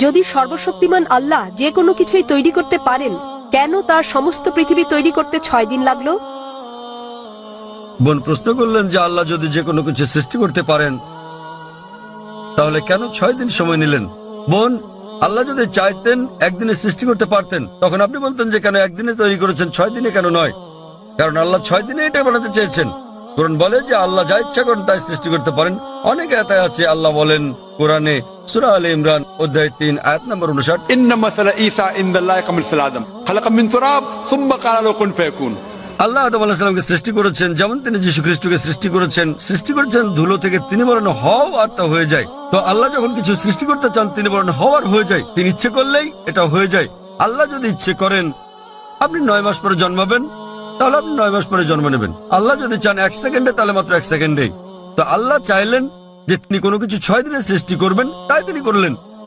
যদি সর্বশক্তিমান আল্লাহ যে কোনো কিছুই তৈরি করতে পারেন, কেন তার সমস্ত পৃথিবী তৈরি করতে 6 দিন লাগলো? বোন প্রশ্ন করলেন যে আল্লাহ যদি যে কোনো কিছু সৃষ্টি করতে পারেন তাহলে কেন 6 দিন সময় নিলেন। বোন, আল্লাহ যদি চাইতেন একদিনে সৃষ্টি করতে পারতেন, তখন আপনি বলতেন যে কেন একদিনে তৈরি করেছেন, 6 দিনে কেন নয়? কারণ আল্লাহ 6 দিনে এটা বানাতে চেয়েছেন। কোরআন বলে যে আল্লাহ যা ইচ্ছা করেন তাই সৃষ্টি করতে পারেন। অনেক আয়াত আছে, আল্লাহ বলেন কোরআনে সূরা আলে ইমরান অধ্যায় 3 আয়াত নম্বর 59, إن مثل عيسى عند الله كمثل آدم خلق من تراب ثم قال له كن فيكون। আল্লাহ আদম আলাইহিস সালামকে সৃষ্টি করেছেন যেমন তিনি যীশু খ্রিস্টকে সৃষ্টি করেছেন ধুলো থেকে, তিনি বলেন হও আর তা হয়ে যায়। তো আল্লাহ যখন কিছু সৃষ্টি করতে চান তিনি বলেন হও আর হয়ে যায়। তিনি ইচ্ছে করলেই এটা হয়ে যায়। আল্লাহ যদি ইচ্ছে করেন আপনি 9 মাস পরে জন্মাবেন, তাহলে আপনি 9 মাস পরে জন্ম নেবেন। আল্লাহ যদি চান 1 সেকেন্ডে, তাহলে মাত্র 1 সেকেন্ডেই। তো আল্লাহ চাইলেন যে তিনি কোনো কিছু 6 দিনে সৃষ্টি করবেন, তাই তিনি করলেন।